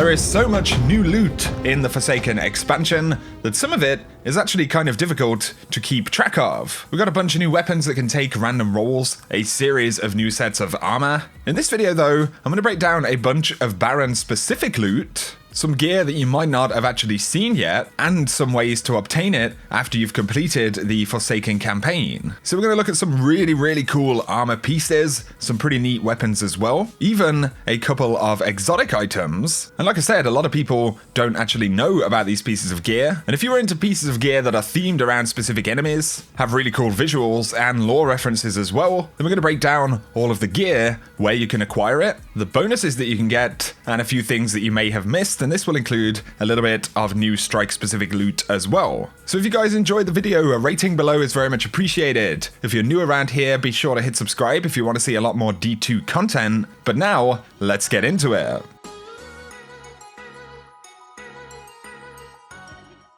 There is so much new loot in the Forsaken expansion that some of it is actually kind of difficult to keep track of. We've got a bunch of new weapons that can take random rolls, a series of new sets of armor. In this video though, I'm going to break down a bunch of Baron specific loot, some gear that you might not have actually seen yet, and some ways to obtain it after you've completed the Forsaken campaign. So we're going to look at some really cool armor pieces, some pretty neat weapons as well, even a couple of exotic items. And like I said, a lot of people don't actually know about these pieces of gear. And if you're into pieces of gear that are themed around specific enemies, have really cool visuals and lore references as well, then we're going to break down all of the gear, where you can acquire it, the bonuses that you can get, and a few things that you may have missed. And this will include a little bit of new strike specific loot as well. So if you guys enjoyed the video, a rating below is very much appreciated. If you're new around here, be sure to hit subscribe if you want to see a lot more D2 content. But now, let's get into it.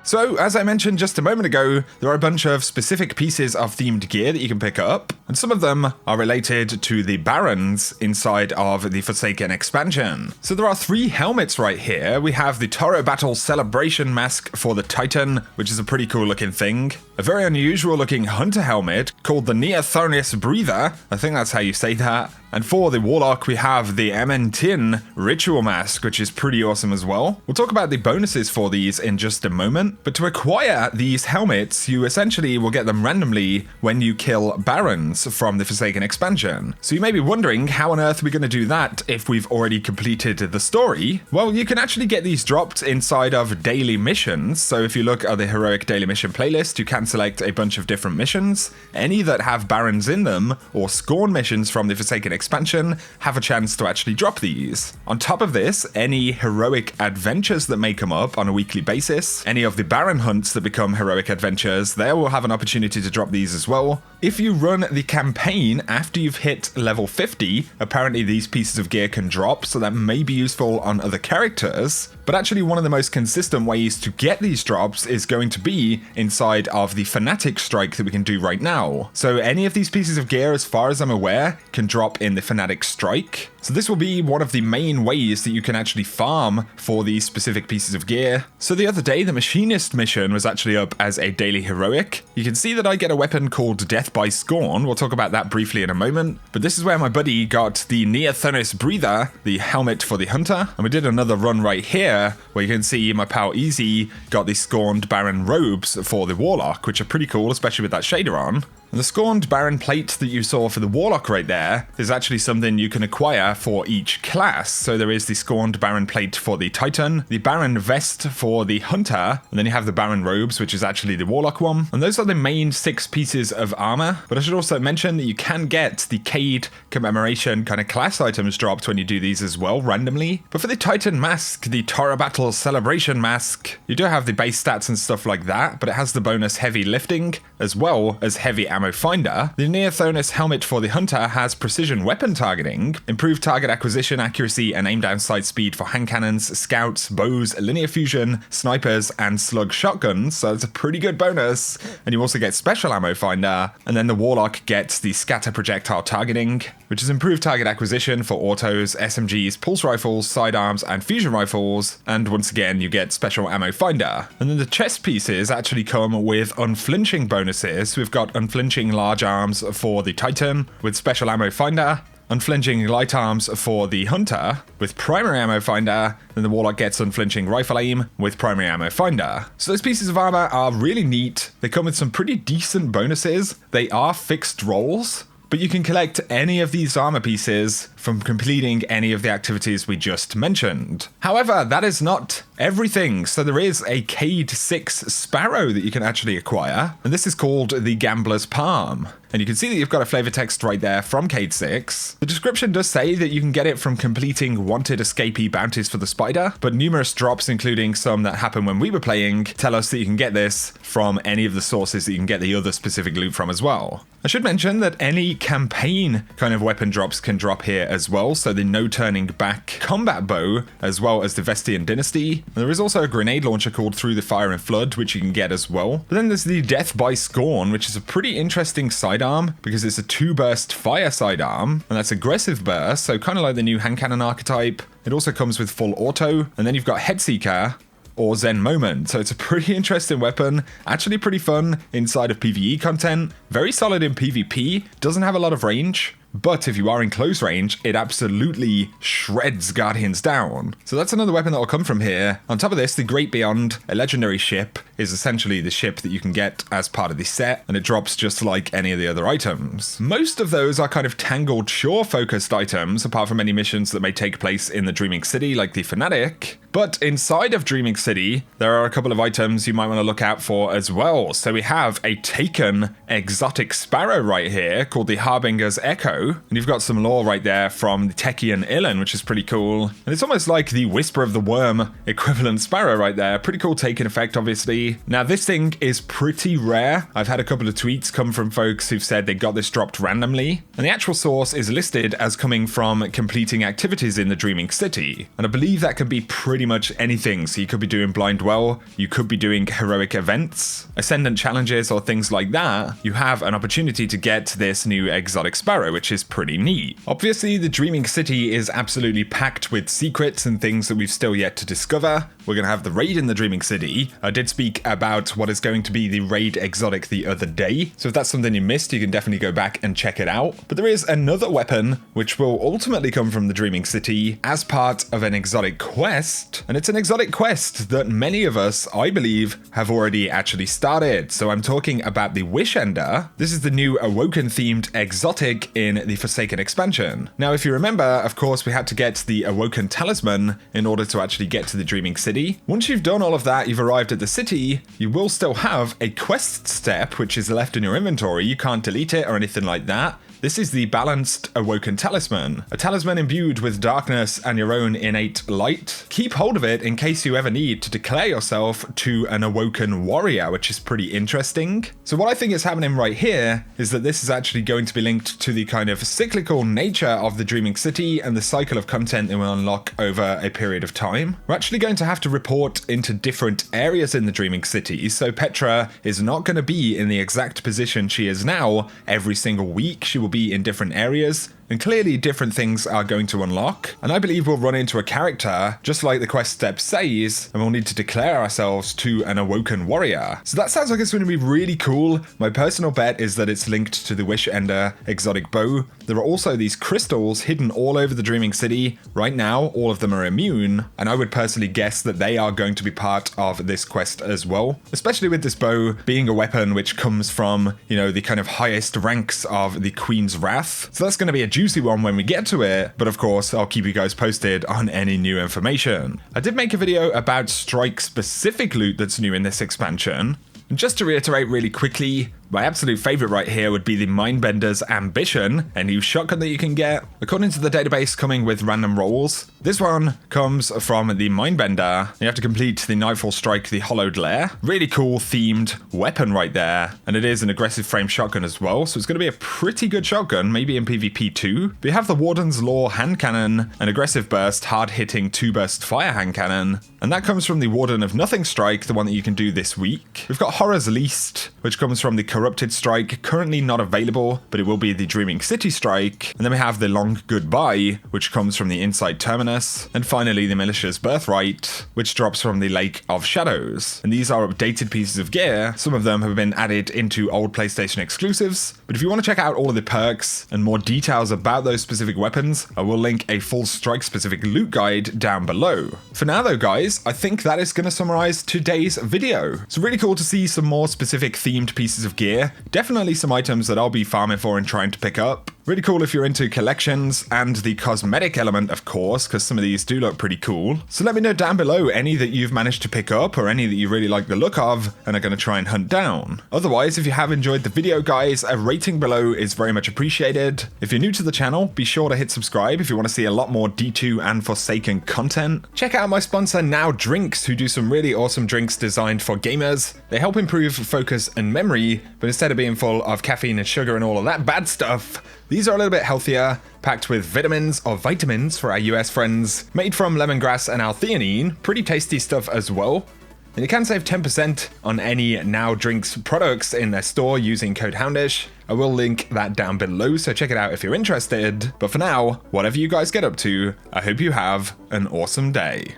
So, as I mentioned just a moment ago, there are a bunch of specific pieces of themed gear that you can pick up, and some of them are related to the Barons inside of the Forsaken expansion. So there are 3 helmets right here. We have the Toro Battle Celebration Mask for the Titan, which is a pretty cool looking thing. A very unusual looking hunter helmet called the Neothronius Breather, I think that's how you say that. And for the Warlock, we have the Ementin Ritual Mask, which is pretty awesome as well. We'll talk about the bonuses for these in just a moment, but to acquire these helmets, you essentially will get them randomly when you kill Barons from the Forsaken expansion. So you may be wondering, how on earth are we going to do that if we've already completed the story? Well, you can actually get these dropped inside of daily missions. So if you look at the Heroic Daily Mission playlist, you can select a bunch of different missions. Any that have Barons in them, or Scorn missions from the Forsaken expansion, have a chance to actually drop these. On top of this, any heroic adventures that may come up on a weekly basis, any of the Baron hunts that become heroic adventures, they will have an opportunity to drop these as well. If you run the campaign after you've hit level 50, apparently these pieces of gear can drop, so that may be useful on other characters. But actually one of the most consistent ways to get these drops is going to be inside of the Fanatic Strike that we can do right now. So any of these pieces of gear, as far as I'm aware, can drop in the Fanatic Strike. So this will be one of the main ways that you can actually farm for these specific pieces of gear. So the other day, the Machinist mission was actually up as a daily heroic. You can see that I get a weapon called Death by Scorn. We'll talk about that briefly in a moment. But this is where my buddy got the Neothronius Breather, the helmet for the Hunter. And we did another run right here, where you can see my pal Easy got the Scorned Baron robes for the Warlock, which are pretty cool, especially with that shader on. And the Scorned Baron plate that you saw for the Warlock right there is actually something you can acquire for each class. So there is the Scorned Baron plate for the Titan, the Baron vest for the Hunter, and then you have the Baron robes, which is actually the Warlock one. And those are the main 6 pieces of armor. But I should also mention that you can get the Cade commemoration kind of class items dropped when you do these as well, randomly. But for the Titan mask, the Toro Battle Celebration Mask, you do have the base stats and stuff like that, but it has the bonus heavy lifting, as well as heavy ammo finder. The Neothronius helmet for the Hunter has precision weapon targeting, improved target acquisition accuracy and aim down sight speed for hand cannons, scouts, bows, linear fusion, snipers, and slug shotguns, so it's a pretty good bonus. And you also get special ammo finder, and then the Warlock gets the scatter projectile targeting, which is improved target acquisition for autos, SMGs, pulse rifles, sidearms, and fusion rifles, and once again you get special ammo finder. And then the chest pieces actually come with unflinching bonuses. We've got unflinching large arms for the Titan with special ammo finder, unflinching light arms for the Hunter with primary ammo finder, then the Warlock gets unflinching rifle aim with primary ammo finder. So those pieces of armor are really neat. They come with some pretty decent bonuses. They are fixed rolls, but you can collect any of these armor pieces from completing any of the activities we just mentioned. However, that is not everything. So there is a Cade 6 Sparrow that you can actually acquire, and this is called the Gambler's Palm. And you can see that you've got a flavor text right there from Cade 6. The description does say that you can get it from completing wanted escapee bounties for the spider, but numerous drops, including some that happen when we were playing, tell us that you can get this from any of the sources that you can get the other specific loot from as well. I should mention that any campaign kind of weapon drops can drop here as well, so the No Turning Back combat bow, as well as the Vestian Dynasty. And there is also a grenade launcher called Through the Fire and Flood, which you can get as well. But then there's the Death by Scorn, which is a pretty interesting sidearm, because it's a 2-burst fire sidearm, and that's aggressive burst, so kind of like the new hand cannon archetype. It also comes with full auto, and then you've got Headseeker or Zen Moment. So it's a pretty interesting weapon, actually pretty fun inside of PvE content, very solid in PvP, doesn't have a lot of range, but if you are in close range, it absolutely shreds Guardians down. So that's another weapon that will come from here. On top of this, the Great Beyond, a legendary ship, is essentially the ship that you can get as part of the set, and it drops just like any of the other items. Most of those are kind of Tangled Shore-focused items, apart from any missions that may take place in the Dreaming City, like the Fanatic. But inside of Dreaming City, there are a couple of items you might want to look out for as well. So we have a Taken exotic sparrow right here, called the Harbinger's Echo. And you've got some lore right there from the Techian Ilan, which is pretty cool. And it's almost like the Whisper of the Worm equivalent sparrow right there. Pretty cool Taken effect, obviously. Now, this thing is pretty rare. I've had a couple of tweets come from folks who've said they got this dropped randomly. And the actual source is listed as coming from completing activities in the Dreaming City. And I believe that could be pretty much anything. So you could be doing Blind Well, you could be doing heroic events, Ascendant challenges, or things like that. You have an opportunity to get this new exotic sparrow, which is pretty neat. Obviously, the Dreaming City is absolutely packed with secrets and things that we've still yet to discover. We're going to have the raid in the Dreaming City. I did speak about what is going to be the raid exotic the other day, so if that's something you missed, you can definitely go back and check it out. But there is another weapon which will ultimately come from the Dreaming City as part of an exotic quest, and it's an exotic quest that many of us, I believe, have already actually started. So I'm talking about the Wish Ender. This is the new Awoken themed exotic in the Forsaken expansion. Now, if you remember, of course, we had to get the Awoken talisman in order to actually get to the Dreaming City. Once you've done all of that, you've arrived at the city, you will still have a quest step which is left in your inventory. You can't delete it or anything like that. This is the Balanced Awoken Talisman, a talisman imbued with darkness and your own innate light. Keep hold of it in case you ever need to declare yourself to an Awoken warrior, which is pretty interesting. So what I think is happening right here is that this is actually going to be linked to the kind of cyclical nature of the Dreaming City and the cycle of content that will unlock over a period of time. We're actually going to have to report into different areas in the Dreaming City, so Petra is not going to be in the exact position she is now every single week. She will be in different areas, and clearly different things are going to unlock. And I believe we'll run into a character, just like the quest step says, and we'll need to declare ourselves to an Awoken warrior. So that sounds like it's going to be really cool. My personal bet is that it's linked to the Wish Ender exotic bow. There are also these crystals hidden all over the Dreaming City. Right now, all of them are immune, and I would personally guess that they are going to be part of this quest as well, especially with this bow being a weapon which comes from, you know, the kind of highest ranks of the Queen's Wrath. So that's going to be a juicy one when we get to it, but of course I'll keep you guys posted on any new information. I did make a video about strike specific loot that's new in this expansion. And just to reiterate really quickly, my absolute favorite right here would be the Mindbender's Ambition, a new shotgun that you can get. According to the database coming with random rolls, this one comes from the Mindbender. You have to complete the Nightfall Strike, the Hollowed Lair. Really cool themed weapon right there. And it is an aggressive frame shotgun as well, so it's going to be a pretty good shotgun, maybe in PvP too. We have the Warden's Law hand cannon, an aggressive burst, hard-hitting 2-burst fire hand cannon. And that comes from the Warden of Nothing Strike, the one that you can do this week. We've got Horror's Least, which comes from the Corrupted Strike, currently not available, but it will be the Dreaming City Strike. And then we have the Long Goodbye, which comes from the Inside Terminus. And finally, the Militia's Birthright, which drops from the Lake of Shadows. And these are updated pieces of gear. Some of them have been added into old PlayStation exclusives. But if you want to check out all of the perks and more details about those specific weapons, I will link a full strike-specific loot guide down below. For now though, guys, I think that is going to summarize today's video. It's really cool to see some more specific themed pieces of gear. Definitely some items that I'll be farming for and trying to pick up. Really cool if you're into collections and the cosmetic element, of course, because some of these do look pretty cool. So let me know down below any that you've managed to pick up or any that you really like the look of and are going to try and hunt down. Otherwise, if you have enjoyed the video, guys, a rating below is very much appreciated. If you're new to the channel, be sure to hit subscribe if you want to see a lot more D2 and Forsaken content. Check out my sponsor Now Drinks, who do some really awesome drinks designed for gamers. They help improve focus and memory, but instead of being full of caffeine and sugar and all of that bad stuff, these are a little bit healthier, packed with vitamins for our US friends, made from lemongrass and L-theanine. Pretty tasty stuff as well. And you can save 10% on any Now Drinks products in their store using code Houndish. I will link that down below, so check it out if you're interested. But for now, whatever you guys get up to, I hope you have an awesome day.